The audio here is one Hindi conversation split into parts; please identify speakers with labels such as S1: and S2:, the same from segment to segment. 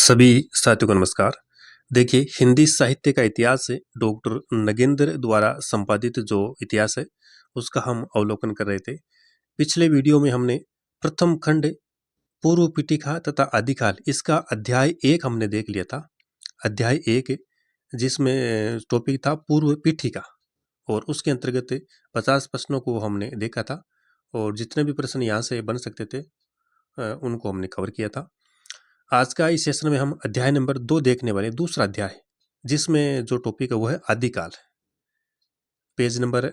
S1: सभी साथियों को नमस्कार। देखिए, हिंदी साहित्य का इतिहास है डॉक्टर नगेंद्र द्वारा संपादित जो इतिहास है उसका हम अवलोकन कर रहे थे। पिछले वीडियो में हमने प्रथम खंड पूर्व पीठिका तथा आदिकाल इसका अध्याय 1 हमने देख लिया था। अध्याय 1 जिसमें टॉपिक था पूर्व पीठिका और उसके अंतर्गत 50 प्रश्नों को हमने देखा था और जितने भी प्रश्न यहाँ से बन सकते थे उनको हमने कवर किया था। आज का इस सेशन में हम अध्याय नंबर 2 देखने वाले, दूसरा अध्याय, जिसमें जो टॉपिक है वो है आदिकाल। पेज नंबर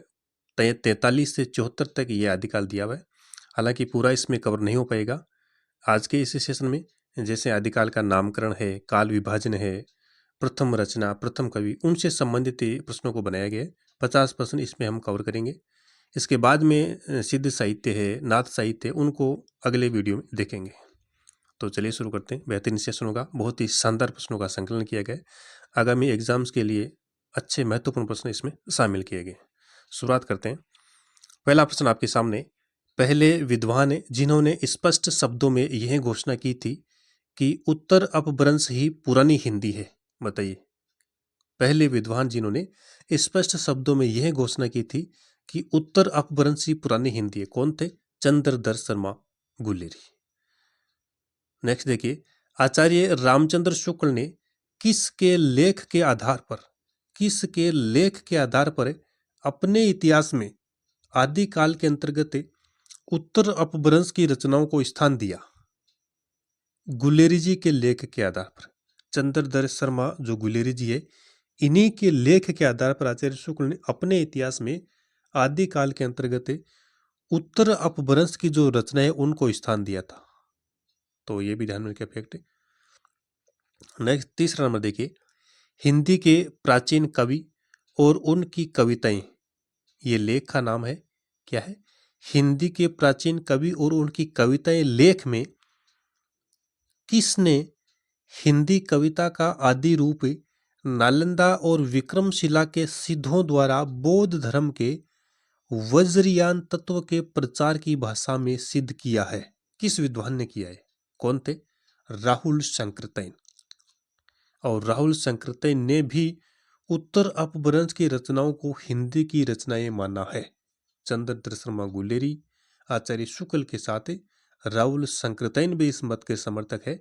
S1: 43 से 74 तक ये आदिकाल दिया हुआ है। हालांकि पूरा इसमें कवर नहीं हो पाएगा आज के इस सेशन में। जैसे आदिकाल का नामकरण है, काल विभाजन है, प्रथम रचना, प्रथम कवि, उनसे संबंधित प्रश्नों को बनाया गया है। 50 प्रश्न इसमें हम कवर करेंगे। इसके बाद में सिद्ध साहित्य है, नाथ साहित्य है, उनको अगले वीडियो में देखेंगे। तो चलिए शुरू करते हैं। बेहतरीन सेशन होगा, बहुत ही शानदार प्रश्नों का संकलन किया गया है। आगामी एग्जाम्स के लिए अच्छे महत्वपूर्ण प्रश्न इसमें शामिल किए गए। शुरुआत करते हैं। पहला प्रश्न आपके सामने। पहले विद्वान जिन्होंने स्पष्ट शब्दों में यह घोषणा की थी कि उत्तर अपभ्रंश ही पुरानी हिंदी है, बताइए। पहले विद्वान जिन्होंने स्पष्ट शब्दों में यह घोषणा की थी कि उत्तर अपभ्रंश ही पुरानी हिंदी है, कौन थे? चंद्रधर शर्मा गुलेरी। नेक्स्ट देखिए, आचार्य रामचंद्र शुक्ल ने किसके लेख के आधार पर अपने इतिहास में आदिकाल के अंतर्गत उत्तर अपभ्रंश की रचनाओं को स्थान दिया? गुलेरी जी के लेख के आधार पर। चंद्रधर शर्मा जो गुलेरी जी है, इन्हीं के लेख के आधार पर आचार्य शुक्ल ने अपने इतिहास में आदिकाल के अंतर्गत उत्तर अपभ्रंश की जो रचना है उनको स्थान दिया था। तो ये भी ध्यान में रखिए फैक्ट। नेक्स्ट तीसरा नंबर देखिए, हिंदी के प्राचीन कवि और उनकी कविताएं, ये लेख का नाम है, क्या है? हिंदी के प्राचीन कवि और उनकी कविताएं लेख में किसने हिंदी कविता का आदि रूप नालंदा और विक्रमशिला के सिद्धों द्वारा बौद्ध धर्म के वज्रयान तत्व के प्रचार की भाषा में सिद्ध किया है? किस विद्वान ने किया है? कौन थे? राहुल शंकरतैन। और राहुल शंकरतैन ने भी उत्तर अपभ्रंश की रचनाओं को हिंदी की रचनाएं माना है। चंद्रधर शर्मा गुलेरी, आचार्य शुक्ल के साथ राहुल शंकरतैन भी इस मत के समर्थक है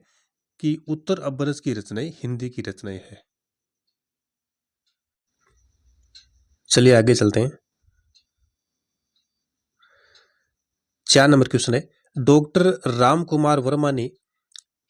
S1: कि उत्तर अपभ्रंश की रचनाएं हिंदी की रचनाएं है। चलिए आगे चलते हैं। 4 नंबर क्वेश्चन है, डॉक्टर राम कुमार वर्मा ने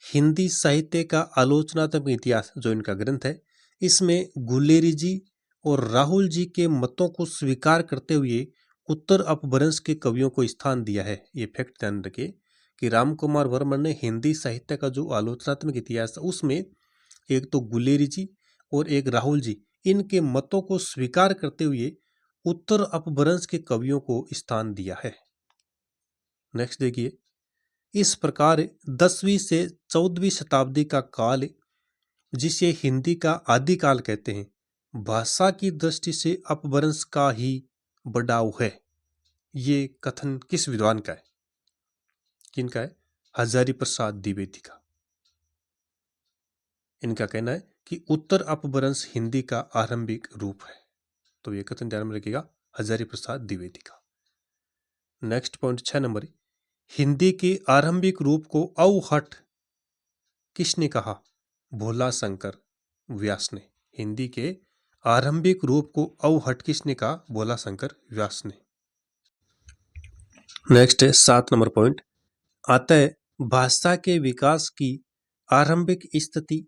S1: हिंदी साहित्य का आलोचनात्मक इतिहास, जो इनका ग्रंथ है, इसमें गुलेरी जी और राहुल जी के मतों को स्वीकार करते हुए उत्तर अपभ्रंश के कवियों को स्थान दिया है। ये फैक्ट ध्यान रखिए कि राम कुमार वर्मा ने हिंदी साहित्य का जो आलोचनात्मक इतिहास है उसमें एक तो गुलेरी जी और एक राहुल जी, इनके मतों को स्वीकार करते हुए उत्तर अपभ्रंश के कवियों को स्थान दिया है। नेक्स्ट देखिए, इस प्रकार 10वीं से 14वीं शताब्दी का काल, जिसे हिंदी का आदिकाल कहते हैं, भाषा की दृष्टि से अपभ्रंश का ही बढ़ाव है। ये कथन किस विद्वान का है? किनका है? हजारी प्रसाद द्विवेदी का। इनका कहना है कि उत्तर अपभ्रंश हिंदी का आरंभिक रूप है। तो ये कथन ध्यान में रखिएगा, हजारी प्रसाद द्विवेदी का। नेक्स्ट पॉइंट 6 नंबर, हिंदी के आरंभिक रूप को अवहट किसने कहा? भोला शंकर व्यास ने। हिंदी के आरंभिक रूप को अवहट किसने कहा? भोला शंकर व्यास ने। नेक्स्ट है 7 नंबर पॉइंट, अतः भाषा के विकास की आरंभिक स्थिति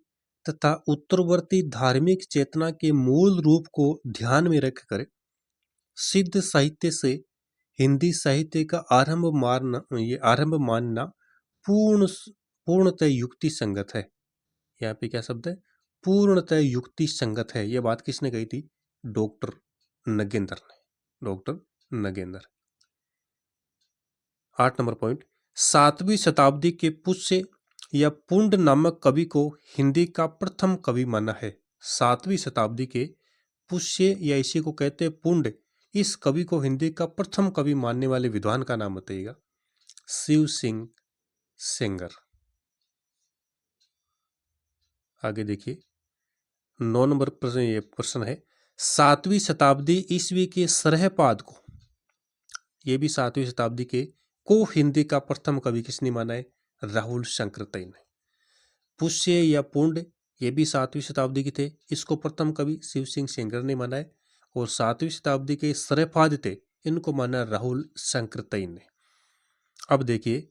S1: तथा उत्तरवर्ती धार्मिक चेतना के मूल रूप को ध्यान में रखकर सिद्ध साहित्य से हिंदी साहित्य का आरंभ मानना पूर्णतः युक्ति संगत है। यहाँ पे क्या शब्द है? पूर्णतः युक्ति संगत है। यह बात किसने कही थी? डॉक्टर नगेंद्र ने। डॉक्टर नगेंद्र। 8 नंबर पॉइंट, 7वीं शताब्दी के पुष्य या पुंड नामक कवि को हिंदी का प्रथम कवि माना है। 7वीं शताब्दी के पुष्य या इसी को कहते हैं पुंड, इस कवि को हिंदी का प्रथम कवि मानने वाले विद्वान का नाम बताइएगा। शिव सिंह सेंगर। आगे देखिए 9 नंबर प्रश्न, ये प्रश्न है 7वीं शताब्दी ईस्वी के सरहपाद को, ये भी 7वीं शताब्दी के को हिंदी का प्रथम कवि किसने माना है? राहुल शंकरतई ने। पुष्य या पुंड, ये भी 7वीं शताब्दी के थे, इसको प्रथम कवि शिव सिंह सेंगर ने माना है। और 7वीं शताब्दी के सरहपाद थे, इनको माना राहुल शंकरतई ने। अब देखिए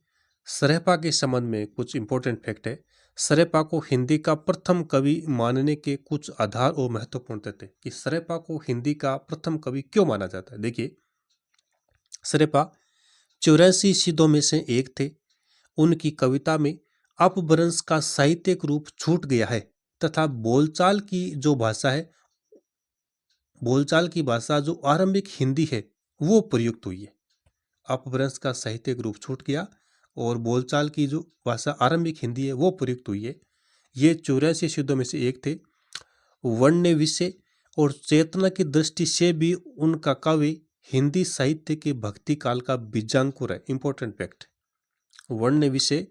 S1: सरहपा के संबंध में कुछ इंपॉर्टेंट फैक्ट है। सरहपा को हिंदी का प्रथम कवि मानने के कुछ आधार और महत्वपूर्ण तथ्य कि सरहपा को हिंदी का प्रथम कवि क्यों माना जाता है। देखिए सरहपा 84 सिद्धों में से एक थे। उनकी कविता में अपभ्रंश का साहित्यिक रूप छूट गया है तथा बोलचाल की जो भाषा है, बोलचाल की भाषा जो आरंभिक हिंदी है वो प्रयुक्त हुई है। अपभ्रंश का साहित्यिक रूप छूट गया और बोलचाल की जो भाषा आरंभिक हिंदी है वो प्रयुक्त हुई है। ये 84 सिद्धों में से एक थे। वर्ण्य विषय और चेतना की दृष्टि से भी उनका काव्य हिंदी साहित्य के भक्ति काल का बीजांकुर है। इंपॉर्टेंट फैक्ट, वर्ण्य विषय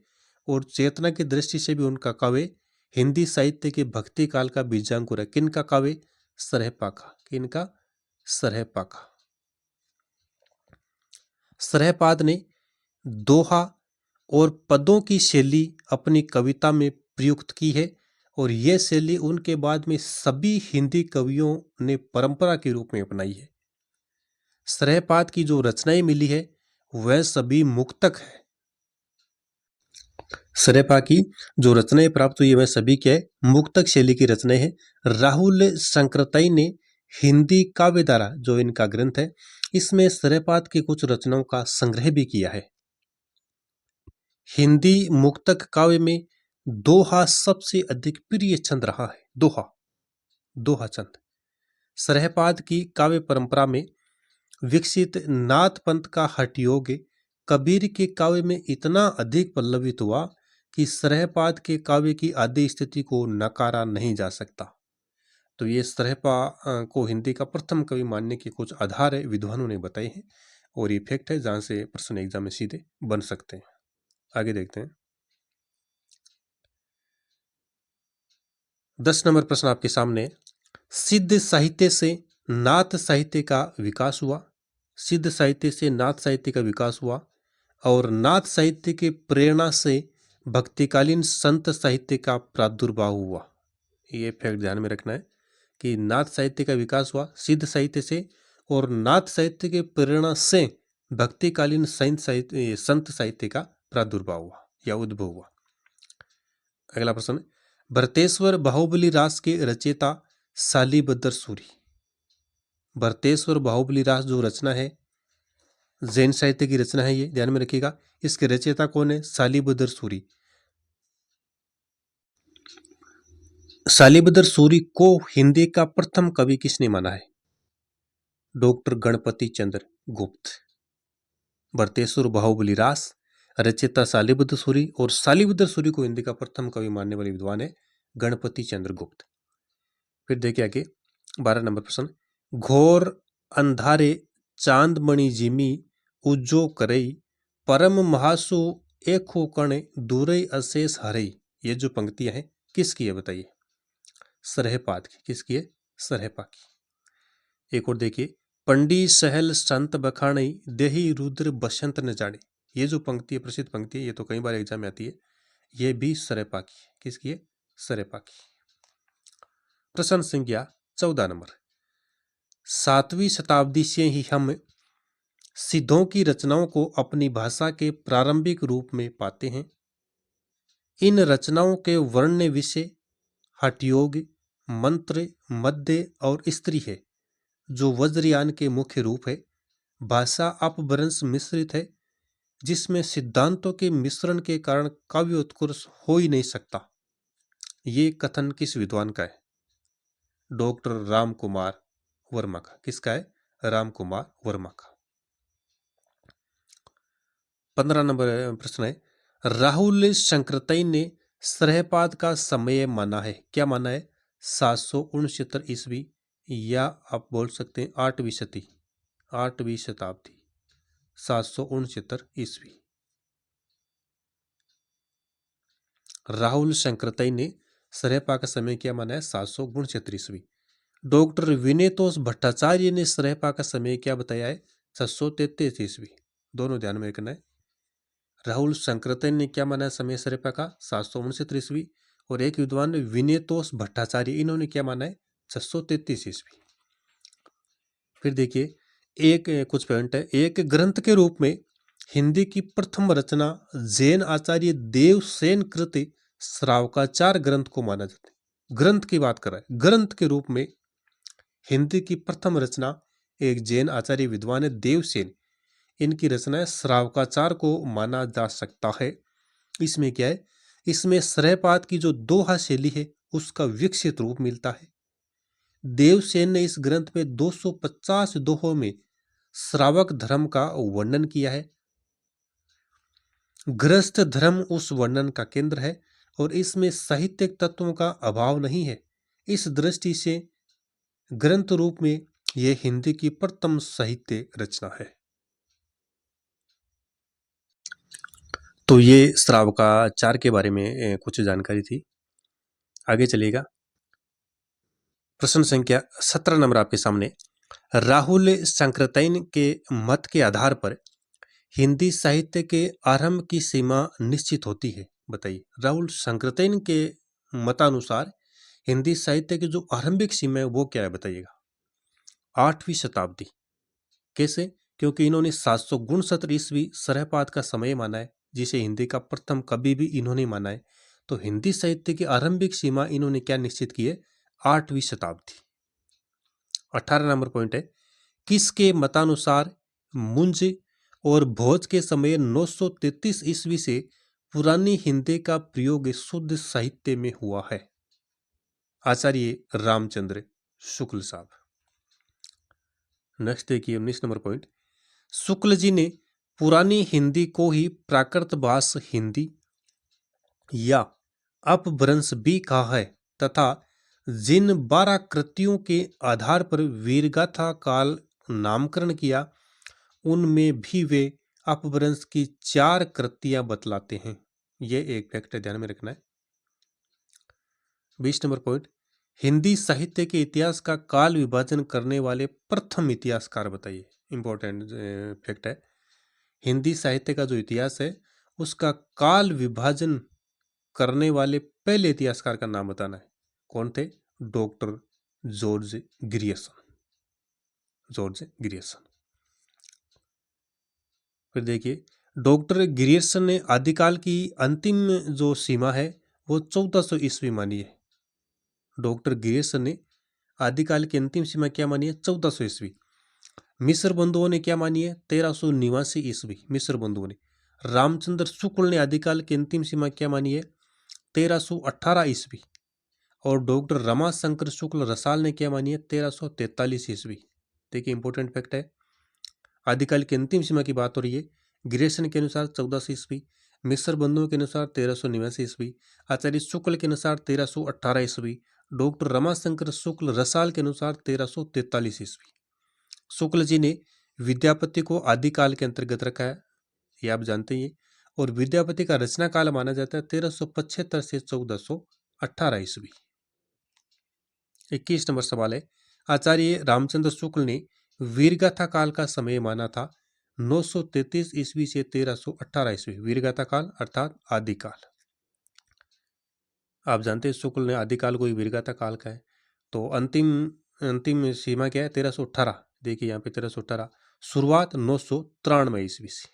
S1: और चेतना की दृष्टि से भी उनका काव्य हिंदी साहित्य के भक्ति काल का बीजांकुर है। किनका काव्य? सरहपा का। किनका? सरहपा का। सरहपाद ने दोहा और पदों की शैली अपनी कविता में प्रयुक्त की है और यह शैली उनके बाद में सभी हिंदी कवियों ने परंपरा के रूप में अपनाई है। सरहपाद की जो रचनाएं मिली है वह सभी मुक्तक है। सरहपा की जो रचनाएं प्राप्त हुई है वह सभी क्या है? मुक्तक शैली की रचनाएं हैं। राहुल शंकरतई ने हिंदी काव्यधारा जो इनका ग्रंथ है इसमें सरहपाद की कुछ रचनाओं का संग्रह भी किया है। हिंदी मुक्तक काव्य में दोहा सबसे अधिक प्रिय छंद रहा है। दोहा, दोहा छंद। सरहपाद की काव्य परंपरा में विकसित नाथ पंथ का हठयोग कबीर के काव्य में इतना अधिक पल्लवित हुआ कि सरहपाद के काव्य की आदि स्थिति को नकारा नहीं जा सकता। तो ये सरहपा को हिंदी का प्रथम कवि मानने के कुछ आधार है, विद्वानों ने बताए हैं और ये फैक्ट है जहां से प्रश्न एग्जाम में सीधे बन सकते हैं। आगे देखते हैं 10 नंबर प्रश्न आपके सामने। सिद्ध साहित्य से नाथ साहित्य का विकास हुआ। सिद्ध साहित्य से नाथ साहित्य का विकास हुआ और नाथ साहित्य के प्रेरणा से भक्तिकालीन संत साहित्य का प्रादुर्भाव हुआ। ये फैक्ट ध्यान में रखना है कि नाथ साहित्य का विकास हुआ सिद्ध साहित्य से और नाथ साहित्य के प्रेरणा से भक्तिकालीन संत साहित्य का प्रादुर्भाव हुआ या उद्भव हुआ। अगला प्रश्न, भरतेश्वर बाहुबली रास के रचयिता सालिबद्र सूरी। भरतेश्वर बाहुबली रास जो रचना है जैन साहित्य की रचना है, ये ध्यान में रखिएगा। इसके रचयिता कौन है? सालिबद्र सूरी। सालिबद्र सूरी को हिंदी का प्रथम कवि किसने माना है? डॉक्टर गणपति चंद्र गुप्त। भरतेश्वर बाहुबली रास रचयिता सालिबद्र सूरी और सालिबद्र सूरी को हिंदी का प्रथम कवि मानने वाले विद्वान है गणपति चंद्र गुप्त। फिर देखिए आगे 12 नंबर प्रश्न, घोर अंधारे चांदमणि जिमी उज्जो करई परम महासु एखो कण दूरई अशेष हरई। ये जो पंक्तियां हैं किसकी है बताइए? सरहपाद की। किसकी है? सरहपा की। एक और देखिए, पंडी सहल संत बखाणई देही रुद्र बसंत न जाने। ये जो पंक्ति है प्रसिद्ध पंक्ति है, ये तो कई बार एग्जाम में आती है, ये भी सरहपा की है। किसकी है? सरहपा की। प्रश्न संख्या 14 नंबर, 7वीं शताब्दी से ही हम सिद्धों की रचनाओं को अपनी भाषा के प्रारंभिक रूप में पाते हैं। इन रचनाओं के वर्ण विषय हठयोग, मंत्र, मध्य और स्त्री है जो वज्रयान के मुख्य रूप है। भाषा अपभ्रंश मिश्रित है जिसमें सिद्धांतों के मिश्रण के कारण काव्य उत्कर्ष हो ही नहीं सकता। ये कथन किस विद्वान का है? डॉक्टर राम कुमार वर्मा का। किसका है? राम कुमार वर्मा का। 15 नंबर प्रश्न है, राहुल शंकरतई ने सरहपाद का समय माना है। क्या माना है? 769 ईस्वी या आप बोल सकते हैं 8वीं सदी, 8वीं शताब्दी, 769 ईस्वी। राहुल शंकरतई ने सरेपा का समय क्या माना है? 769 ईस्वी। डॉक्टर विनेतोष भट्टाचार्य ने सरेपा का समय क्या बताया है? 633 ईस्वी। दोनों ध्यान में रखना है। राहुल शंकरतन ने क्या माना है समय सरेपा का? 769 ईस्वी। और एक विद्वान विनेतोष भट्टाचार्य, इन्होंने क्या माना है? 633 ईस्वी। फिर देखिए एक कुछ पॉइंट है। एक ग्रंथ के रूप में हिंदी की प्रथम रचना जैन आचार्य देवसेन कृत श्रावकाचार ग्रंथ को माना जाता है। ग्रंथ की बात कर रहा है। ग्रंथ के रूप में हिंदी की प्रथम रचना एक जैन आचार्य विद्वान है देवसेन, इनकी रचना है श्रावकाचार को माना जा सकता है। इसमें क्या है? इसमें श्रयपात की जो दोहा शैली है उसका विकसित रूप मिलता है। देवसेन ने इस ग्रंथ में 250 दोहों में श्रावक धर्म का वर्णन किया है। गृहस्थ धर्म उस वर्णन का केंद्र है और इसमें साहित्यिक तत्वों का अभाव नहीं है। इस दृष्टि से ग्रंथ रूप में यह हिंदी की प्रथम साहित्य रचना है। तो ये श्रावकाचार के बारे में कुछ जानकारी थी। आगे चलिएगा। प्रश्न संख्या 17 नंबर आपके सामने। राहुल शंकरतैन के मत के आधार पर हिंदी साहित्य के आरंभ की सीमा निश्चित होती है। बताइए, राहुल शंकरतैन के मतानुसार हिंदी साहित्य की जो आरंभिक सीमा है वो क्या है? बताइएगा। 8वीं शताब्दी। कैसे? क्योंकि इन्होंने 769 ईस्वी सरहपाद का समय माना है, जिसे हिंदी का प्रथम कवि भी इन्होंने माना है। तो हिंदी साहित्य की आरंभिक सीमा इन्होंने क्या निश्चित की है? 8वीं शताब्दी। 18 नंबर पॉइंट है। किसके मतानुसार मुंज और भोज के समय 933 ईस्वी से पुरानी हिंदी का प्रयोग शुद्ध साहित्य में हुआ है? आचार्य रामचंद्र शुक्ल साहब। नेक्स्ट देखिए 19 नंबर पॉइंट। शुक्ल जी ने पुरानी हिंदी को ही प्राकृत भाष हिंदी या अपभ्रंश भी कहा है तथा जिन 12 कृतियों के आधार पर वीरगाथा काल नामकरण किया उनमें भी वे अपभ्रंश की 4 कृतियां बतलाते हैं। यह एक फैक्ट ध्यान में रखना है। 20 नंबर पॉइंट। हिंदी साहित्य के इतिहास का काल विभाजन करने वाले प्रथम इतिहासकार बताइए। इंपॉर्टेंट फैक्ट है। हिंदी साहित्य का जो इतिहास है उसका काल विभाजन करने वाले पहले इतिहासकार का नाम बताना है। कौन थे? Doctor George Grierson. George Grierson. फिर देखिए, डॉक्टर ग्रियर्सन ने आदिकाल की अंतिम जो सीमा है वो 1400 ईस्वी मानी है। डॉक्टर ग्रियर्सन ने आदिकाल की अंतिम सीमा क्या मानी है? 1400 ईस्वी। मिस्र बंधुओं ने क्या मानी है? 1389 ईस्वी। मिस्र बंधुओं ने। रामचंद्र शुक्ल ने आदिकाल की अंतिम सीमा क्या मानी है? 1318 ईस्वी। और डॉक्टर रमाशंकर शुक्ल रसाल ने क्या मानी है? 1343 ईस्वी। देखिए इंपॉर्टेंट फैक्ट है। आदिकाल की अंतिम सीमा की बात हो रही है। ग्रियर्सन के अनुसार 1400 ईस्वी, मिस्र बंधुओं के अनुसार 1389 ईस्वी, आचार्य शुक्ल के अनुसार 1318 ईस्वी, डॉक्टर रमाशंकर शुक्ल रसाल के अनुसार 1343 ईस्वी। शुक्ल जी ने विद्यापति को आदिकाल के अंतर्गत रखा है, ये आप जानते ही हैं। और विद्यापति का रचना काल माना जाता है 1375 से 1418 ईस्वी। 21 नंबर सवाल है। आचार्य रामचंद्र शुक्ल ने वीरगाथा काल का समय माना था 933 ईस्वी से 1318 ईस्वी। वीरगाथा काल अर्थात आदिकाल। आप जानते हैं शुक्ल ने आदिकाल को ही वीरगाथा काल का है। तो अंतिम अंतिम सीमा क्या है? 1318। देखिए यहाँ पे 1318। शुरुआत 993 ईस्वी से।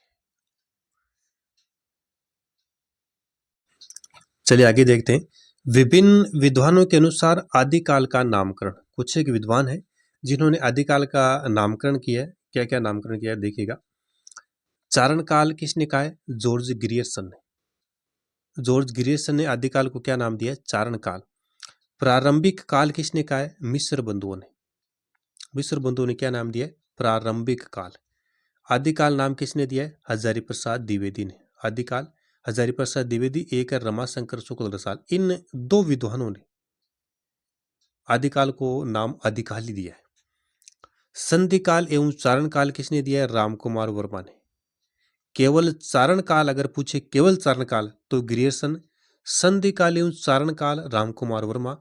S1: चलिए आगे देखते हैं। विभिन्न विद्वानों के अनुसार आदिकाल का नामकरण। कुछ एक विद्वान है जिन्होंने आदिकाल का नामकरण किया है। क्या क्या नामकरण किया है देखिएगा। चारण काल किसने कहा है? जॉर्ज ग्रियर्सन ने। जॉर्ज ग्रियर्सन ने आदिकाल को क्या नाम दिया है? चारण काल। प्रारंभिक काल किसने कहा है? मिस्र बंधुओं ने। मिस्र बंधुओं ने क्या नाम दिया है? प्रारंभिक काल। आदिकाल नाम किसने दिया है? हजारी प्रसाद द्विवेदी ने। आदिकाल हजारी प्रसाद द्विवेदी, एक है रमाशंकर शुक्ल रसाल। इन दो विद्वानों ने आदिकाल को नाम आदिकाल ही दिया है। संधि काल एवं चारण काल किसने दिया है? रामकुमार वर्मा ने। केवल चारण काल अगर पूछे, केवल चारण काल, तो ग्रियर्सन संधिकालीन चारण काल राम कुमार वर्मा,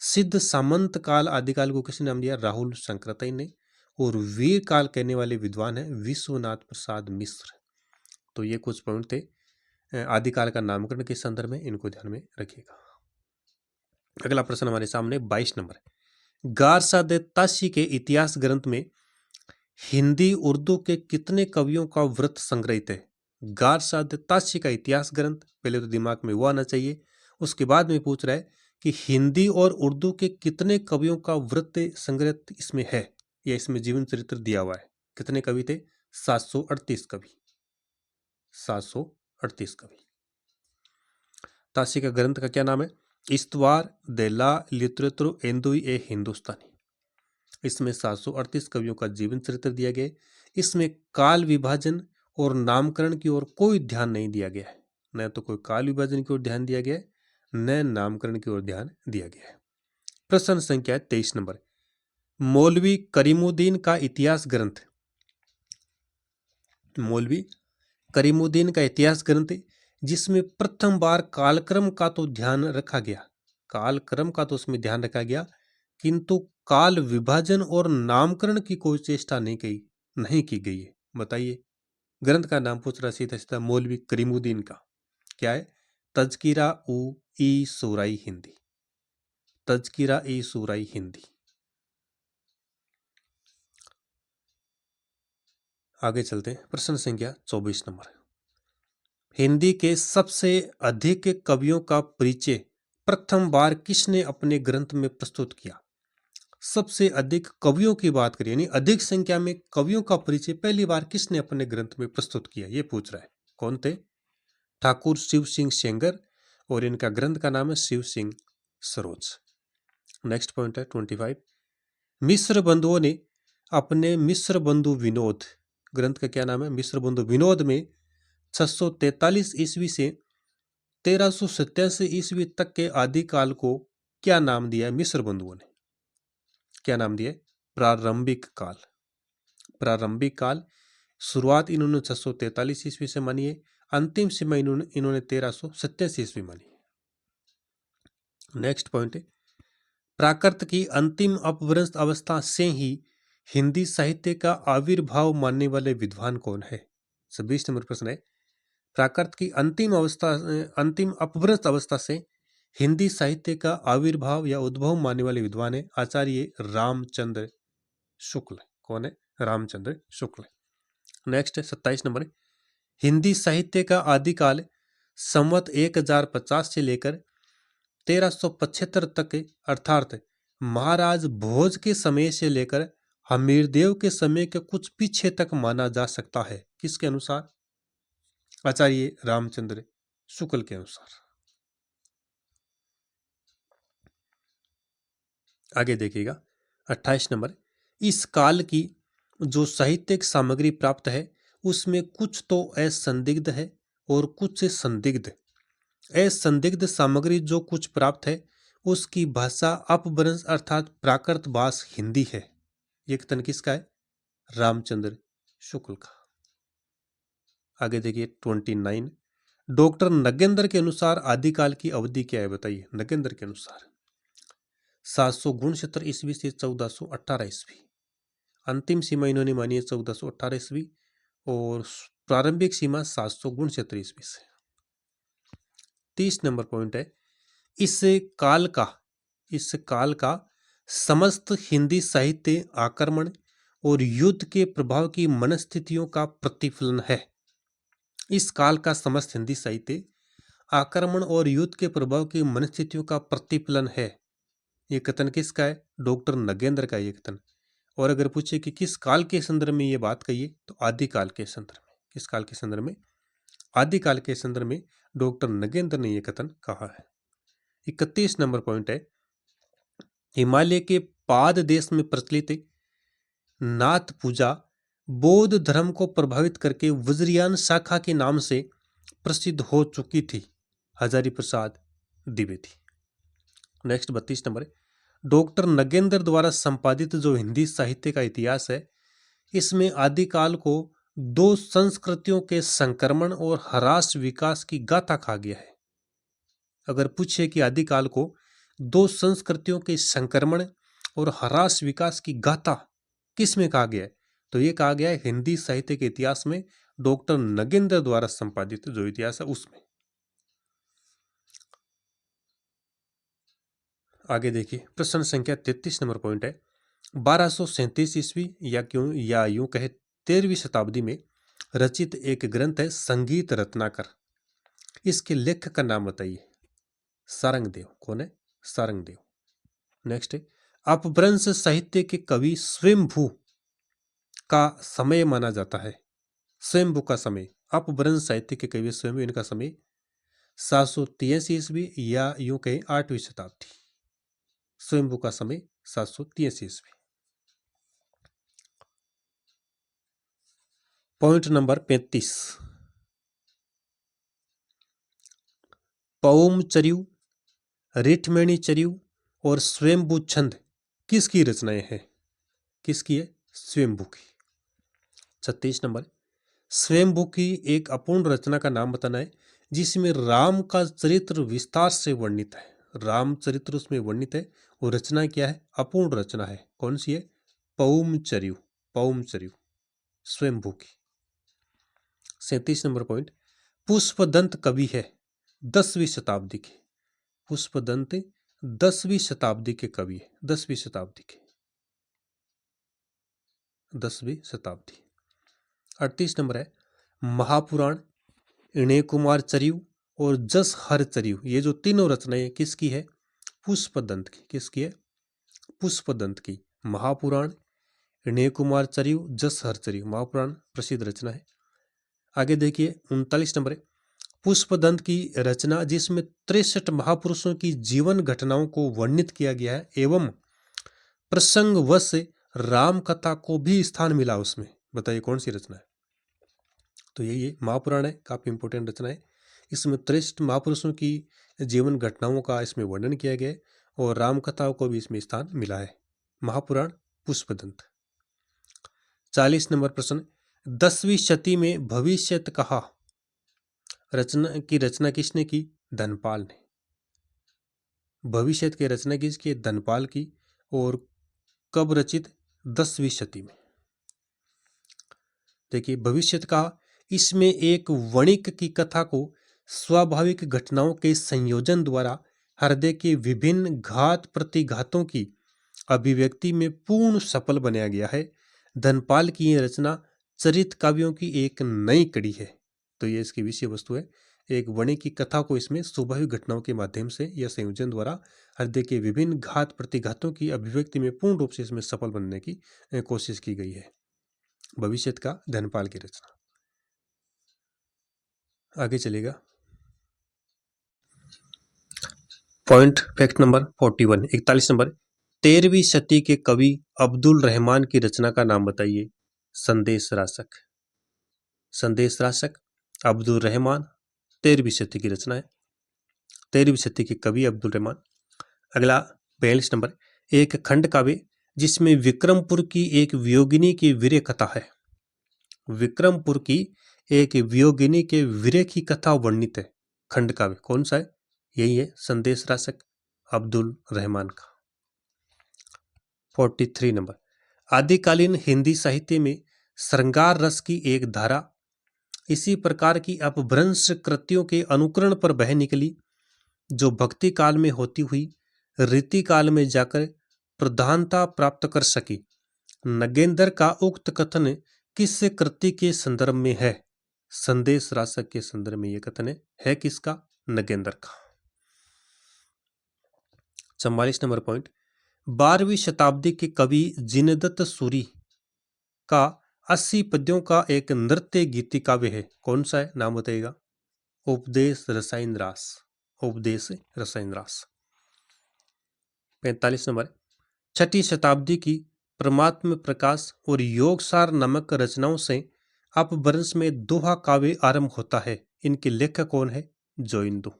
S1: सिद्ध सामंत काल आदिकाल को किसने नाम दिया? राहुल शंकरतई ने। और वीर काल कहने वाले विद्वान है विश्वनाथ प्रसाद मिश्र। तो ये कुछ पॉइंट थे आदिकाल का नामकरण के संदर्भ में, इनको ध्यान में रखिएगा। अगला प्रश्न हमारे सामने 22 नंबर। गारसादे ताशी के इतिहास ग्रंथ में हिंदी उर्दू के कितने कवियों का वृत्त संग्रहित है? गारसादे ताशी का इतिहास ग्रंथ, पहले तो दिमाग में वो आना चाहिए। उसके बाद में पूछ रहा है कि हिंदी और उर्दू के कितने कवियों का वृत्त संग्रहित इसमें है, या इसमें जीवन चरित्र दिया हुआ है। कितने कवि थे? 738 कवि। 738 कवि। ताशी का ग्रंथ का क्या नाम है? इस्तवार de la literatura हिंदुई ए हिंदुस्तानी। इसमें 738 कवियों का जीवन चरित्र दिया गया है। इसमें काल विभाजन और नामकरण की ओर कोई ध्यान नहीं दिया गया है। न तो कोई काल विभाजन की ओर ध्यान दिया गया है, न नामकरण की ओर ध्यान दिया गया है। प्रश्न संख्या 23 नंबर। मौलवी करीमुद्दीन का इतिहास ग्रंथ, मौलवी करीमुद्दीन का इतिहास ग्रंथ जिसमें प्रथम बार कालक्रम का तो ध्यान रखा गया, कालक्रम का तो उसमें ध्यान रखा गया, किंतु काल विभाजन और नामकरण की कोई चेष्टा नहीं की गई है। बताइए, ग्रंथ का नाम पूछ रहा सीधा सीधा मौलवी करीमुद्दीन का, क्या है? तज़किरा ई सूराई हिंदी। तज़किरा ई सूराई हिंदी। आगे चलते हैं। प्रश्न संख्या 24 नंबर। हिंदी के सबसे अधिक कवियों का परिचय प्रथम बार किसने अपने ग्रंथ में प्रस्तुत किया? सबसे अधिक कवियों की बात करें, यानी अधिक संख्या में कवियों का परिचय पहली बार किसने अपने ग्रंथ में प्रस्तुत किया, ये पूछ रहा है। कौन थे? ठाकुर शिव सिंह सेंगर, और इनका ग्रंथ का नाम है शिव सिंह सरोज। नेक्स्ट पॉइंट है 25। मिस्र बंधुओं ने अपने मिस्र बंधु विनोद, ग्रंथ का क्या नाम है? मिस्र बंधु विनोद में 643 ईस्वी से 1387 ईस्वी तक के आदिकाल को क्या नाम दिया है? मिस्र बंधुओं ने क्या नाम दिया है? प्रारंभिक काल। प्रारंभिक काल, शुरुआत इन्होंने 643 ईस्वी से मानी है, अंतिम सीमा इन्होंने 1387 ईस्वी मानी है। नेक्स्ट पॉइंट है, प्राकृत की अंतिम अपभ्रंश अवस्था से ही हिंदी साहित्य का आविर्भाव मानने वाले विद्वान कौन है? 26 नंबर प्रश्न है। प्राकृत की अंतिम अपभ्रंश अवस्था से हिंदी साहित्य का आविर्भाव या उद्भव मानने वाले विद्वान है आचार्य रामचंद्र शुक्ल। कौन है? रामचंद्र शुक्ल। नेक्स्ट है 27 नंबर। हिंदी साहित्य का आदिकाल संवत 1050 से लेकर 1375 तक, अर्थात महाराज भोज के समय से लेकर हमीरदेव के समय के कुछ पीछे तक माना जा सकता है। किसके अनुसार? आचार्य रामचंद्र शुक्ल के अनुसार। आगे देखिएगा 28 नंबर। इस काल की जो साहित्यिक सामग्री प्राप्त है उसमें कुछ तो असंदिग्ध है और कुछ से संदिग्ध। असंदिग्ध सामग्री जो कुछ प्राप्त है उसकी भाषा अपभ्रंश अर्थात प्राकृत भाषा हिंदी है। ये कथन किसका है? रामचंद्र शुक्ल का। आगे देखिए 29। डॉक्टर नगेंद्र के अनुसार आदिकाल की अवधि क्या है? बताइए, नगेंद्र के अनुसार 769 ईस्वी से 1418 ईस्वी। अंतिम सीमा इन्होंने मानी है 1418 ईस्वी, और प्रारंभिक सीमा 769 ईस्वी से। 30 नंबर पॉइंट है, इस काल का समस्त हिंदी साहित्य आक्रमण और युद्ध के प्रभाव की मनस्थितियों का प्रतिफलन है। इस काल का समस्त हिंदी साहित्य आक्रमण और युद्ध के प्रभाव की मनस्थितियों का प्रतिफलन है। ये कथन किसका है? डॉक्टर नगेंद्र का ये कथन। और अगर पूछे कि किस काल के संदर्भ में ये बात कही है, तो आदिकाल के संदर्भ में। किस काल के संदर्भ में? आदिकाल के संदर्भ में डॉक्टर नगेंद्र ने ये कथन कहा है। 31 नंबर पॉइंट है, हिमालय के पाद देश में प्रचलित नाथ पूजा बौद्ध धर्म को प्रभावित करके वज्रयान शाखा के नाम से प्रसिद्ध हो चुकी थी। Hazari Prasad Dwivedi. Next 32 number. Doctor Nagendra द्वारा संपादित जो हिंदी साहित्य का इतिहास है इसमें आदिकाल को दो संस्कृतियों के संक्रमण और ह्रास विकास की गाथा कहा गया है। अगर पूछे कि आदिकाल को दो संस्कृतियों के संक्रमण और ह्रास विकास की गाथा किस में कहा गया है, तो ये कहा गया है हिंदी साहित्य के इतिहास में डॉक्टर नगेंद्र द्वारा संपादित जो इतिहास है उसमें। आगे देखिए प्रश्न संख्या 33 नंबर पॉइंट है 1237 ईस्वी या यूं कहे 13वीं शताब्दी में रचित एक ग्रंथ है संगीत रत्नाकर। इसके लेखक का नाम बताइए। सारंगदेव। कौन है? सारंगदेव। नेक्स्ट है अपभ्रंश साहित्य के कवि स्वयंभू का समय माना जाता है। स्वयंभू का समय, अपभ्रंश साहित्य के कवि स्वयंभू, इनका समय 783 ईस्वी या यूं कहें 8वीं शताब्दी। स्वयंभू का समय 783 ईस्वी। पॉइंट नंबर 35 पौमचर्यु, रिठमणिचर्यु और स्वयंभू छंद किसकी रचनाएं हैं? किसकी है? स्वयंभू की। 36 नंबर स्वयंभू की एक अपूर्ण रचना का नाम बताना है जिसमें राम का चरित्र विस्तार से वर्णित है। रामचरित्र उसमें वर्णित है और रचना क्या है? अपूर्ण रचना है। कौन सी है? पौमचर्यु। पौमचर्यु स्वयंभू की। 37 नंबर पॉइंट पुष्पदंत कवि है 10वीं शताब्दी के। पुष्पदंत 10वीं शताब्दी के कवि है। 10वीं शताब्दी के। 10वीं शताब्दी। 38 नंबर है महापुराण, इणय कुमार चरियु और जस हर चरियु, ये जो तीनों रचनाएं किसकी है? पुष्पदंत की। किसकी है? पुष्पदंत की। महापुराण, इणय कुमार चरियु, जस हर चरियु। महापुराण प्रसिद्ध रचना है। आगे देखिए 39 नंबर है पुष्पदंत की रचना जिसमें 63 महापुरुषों की जीवन घटनाओं को वर्णित किया गया है एवं प्रसंगवश राम कथा को भी स्थान मिला उसमें। बताइए कौन सी रचना है? तो यही महापुराण है। काफी इंपोर्टेंट रचना है। इसमें 63 महापुरुषों की जीवन घटनाओं का इसमें वर्णन किया गया है और राम कथाओं को भी इसमें स्थान मिला है। महापुराण, पुष्पदंत। 40 नंबर प्रश्न 10वीं शती में भविष्यत कहा रचना किसने की? धनपाल ने। भविष्यत की रचना किसकी? धनपाल की। और कब रचित? 10वीं शती में। देखिए भविष्यत कहा इसमें एक वणिक की कथा को स्वाभाविक घटनाओं के संयोजन द्वारा हृदय के विभिन्न घात प्रतिघातों की अभिव्यक्ति में पूर्ण सफल बनाया गया है। धनपाल की यह रचना चरित काव्यों की एक नई कड़ी है। तो ये इसकी विषय वस्तु है। एक वणिक की कथा को इसमें स्वाभाविक घटनाओं के माध्यम से या संयोजन द्वारा हृदय के विभिन्न घात प्रतिघातों की अभिव्यक्ति में पूर्ण रूप से इसमें सफल बनने की कोशिश की गई है। भविष्यत का धनपाल की रचना। आगे चलेगा पॉइंट फैक्ट नंबर 41 41 नंबर 13वीं शती के कवि अब्दुल रहमान की रचना का नाम बताइए। संदेश राशक। संदेश राशक अब्दुल रहमान 13वीं शती की रचना है। 13वीं शती के कवि अब्दुल रहमान। अगला 42 नंबर एक खंड काव्य जिसमें विक्रमपुर की एक वियोगिनी की वीर्य कथा है। विक्रमपुर की एक वियोगिनी के वीर्य की कथा वर्णित है। खंड काव्य कौन सा है? यही है संदेश राशक अब्दुल रहमान का। 43 नंबर आदिकालीन हिंदी साहित्य में श्रृंगार रस की एक धारा इसी प्रकार की अपभ्रंश कृतियों के अनुकरण पर बह निकली जो भक्ति काल में होती हुई रीति काल में जाकर प्रधानता प्राप्त कर सकी। नगेंद्र का उक्त कथन किस कृति के संदर्भ में है? संदेश राशक के संदर्भ में यह कथन है किसका? नगेंद्र का। 44 नंबर पॉइंट 12वीं शताब्दी के कवि जिनदत्त सूरी का 80 पद्यों का एक नृत्य गीति काव्य है। कौन सा है? नाम बताइएगा। उपदेश रसायन रास। उपदेश रसायन रास। 45 नंबर 6ठी शताब्दी की परमात्म प्रकाश और योगसार नामक रचनाओं से अपभ्रंश में दोहा काव्य आरंभ होता है। इनके लेखक कौन है? जोइंदू।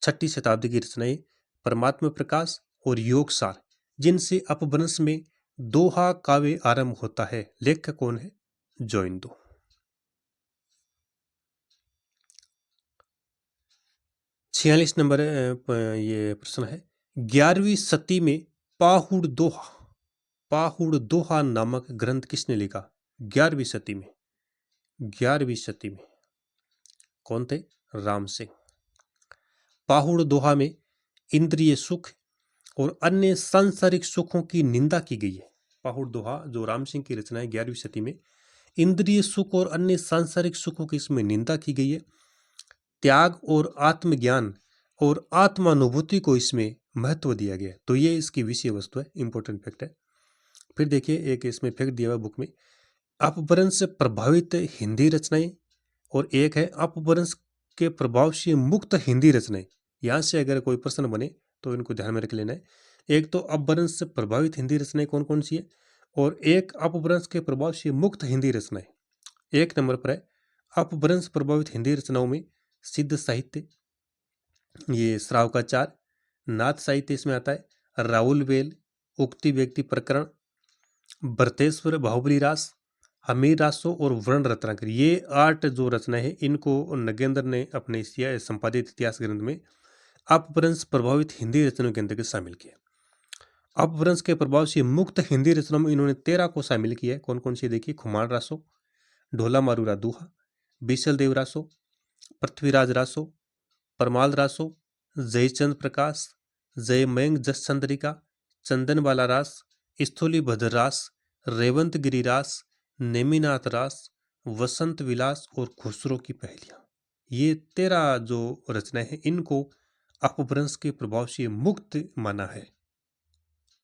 S1: 6ठी शताब्दी की रचनाएं परमात्म प्रकाश और योगसार जिनसे अपभ्रंश में दोहा काव्य आरंभ होता है। लेखक कौन है? जोइंदू। 46 नंबर ये प्रश्न है। 11वीं सदी में पाहुड़ दोहा नामक ग्रंथ किसने लिखा? 11वीं सदी में, 11वीं सदी में कौन थे? राम सिंह। पाहुड़ दोहा में इंद्रिय सुख और अन्य सांसारिक सुखों की निंदा की गई है। पाहुड़ दोहा जो राम सिंह की रचना है 11वीं सदी में, इंद्रिय सुख और अन्य सांसारिक सुखों की इसमें निंदा की गई है। त्याग और आत्मज्ञान और आत्मानुभूति को इसमें महत्व दिया गया है। तो ये इसकी विषय वस्तु है, इंपॉर्टेंट फैक्ट है। फिर देखिए एक इसमें फैक्ट दिया हुआ बुक में, अपभ्रंश से प्रभावित हिंदी रचनाएं और एक है अपभ्रंश के प्रभाव से मुक्त हिंदी रचनाएं। यहाँ से अगर कोई प्रश्न बने तो इनको ध्यान में रख लेना है। एक तो अपभ्रंश से प्रभावित हिंदी रचनाएं कौन कौन सी है, और एक अपभ्रंश के प्रभाव से मुक्त हिंदी रचनाएं। एक नंबर पर है अपभ्रंश प्रभावित हिंदी रचनाओं में सिद्ध साहित्य, ये श्रावकाचार, नाथ साहित्य इसमें आता है, राहुल वेल, उक्ति व्यक्ति प्रकरण, भरतेश्वर बाहुबली रास, हमीर रासो और वर्ण रत्नाकर, ये 8 जो रचना है इनको नगेंद्र ने अपने संपादित इतिहास ग्रंथ में अपभ्रंश प्रभावित हिंदी रचनाओं के अंतर्गत शामिल किया। अपभ्रंश के प्रभाव से मुक्त हिंदी रचनाओं में इन्होंने 13 को शामिल किया है। कौन कौन सी देखिए, खुमार रासो, ढोला मारूरा दूहा, बीसल देव रासो, पृथ्वीराज रासो, परमाल रासो, जयचंद प्रकाश, जयमयंग जस चंद्रिका, चंदनबाला रास, स्थूली भद्र रास, रेवंत गिरी रास, नेमिनाथ रास, वसंत विलास और खुसरो की पहेलियां, ये 13 जो रचनाएं हैं इनको अपभ्रंश के प्रभाव से मुक्त माना है।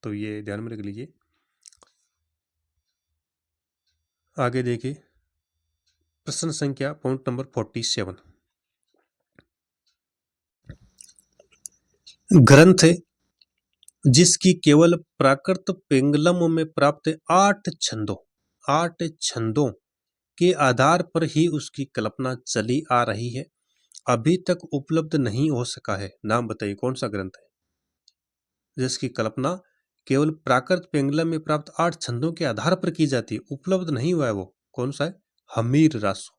S1: तो ये ध्यान में रख लीजिए। आगे देखिए प्रश्न संख्या पॉइंट नंबर 47। ग्रंथ जिसकी केवल प्राकृत पेंगलम में प्राप्त 8 छंदों के आधार पर ही उसकी कल्पना चली आ रही है, अभी तक उपलब्ध नहीं हो सका है। नाम बताइए कौन सा ग्रंथ है जिसकी कल्पना केवल प्राकृत पेंगलम में प्राप्त 8 छंदों के आधार पर की जाती है, उपलब्ध नहीं हुआ है, वो कौन सा है? हमीर रासो,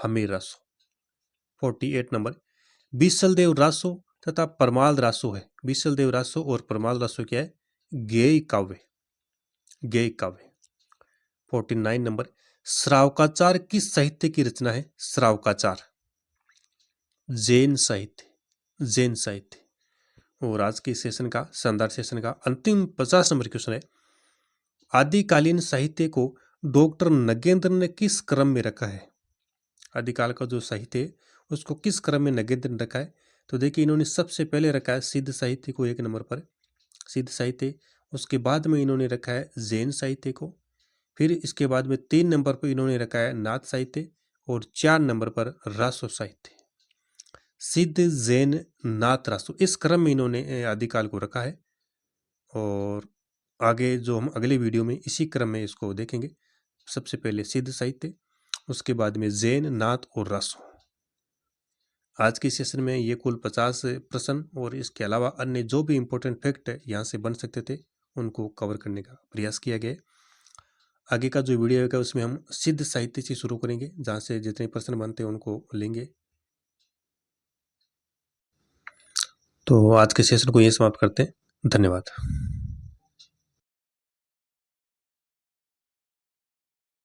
S1: हमीर रासो। 48 नंबर, बीसल देव रासो तथा परमाल रासो है। बीसल देव रासो और परमाल रासो क्या है? गेय काव्य, गेय काव्य। 49 नंबर, श्रावकाचार किस साहित्य की रचना है? श्रावकाचार जैन साहित्य, जैन साहित्य। और आज के सेशन का, शानदार सेशन का अंतिम 50 नंबर क्वेश्चन है, आदिकालीन साहित्य को डॉक्टर नगेंद्र ने किस क्रम में रखा है? आदिकाल का जो साहित्य है उसको किस क्रम में नगेंद्र ने रखा है? तो देखिए इन्होंने सबसे पहले रखा है सिद्ध साहित्य को 1 नंबर पर, सिद्ध साहित्य। उसके बाद में इन्होंने रखा है जैन साहित्य को। फिर इसके बाद में 3 नंबर पर इन्होंने रखा है नाथ साहित्य और 4 नंबर पर रासो साहित्य। सिद्ध, जैन, नाथ, रासो, इस क्रम में इन्होंने आदिकाल को रखा है। और आगे जो हम अगले वीडियो में इसी क्रम में इसको देखेंगे। सबसे पहले सिद्ध साहित्य, उसके बाद में जैन, नाथ और रासो। आज के सेशन में ये कुल 50 प्रश्न और इसके अलावा अन्य जो भी इम्पोर्टेंट फैक्ट यहाँ से बन सकते थे उनको कवर करने का प्रयास किया गया। आगे का जो वीडियो होगा उसमें हम सिद्ध साहित्य से शुरू करेंगे, जहाँ से जितने प्रश्न बनते हैं उनको लेंगे। तो आज के सेशन को यहीं समाप्त करते हैं। धन्यवाद।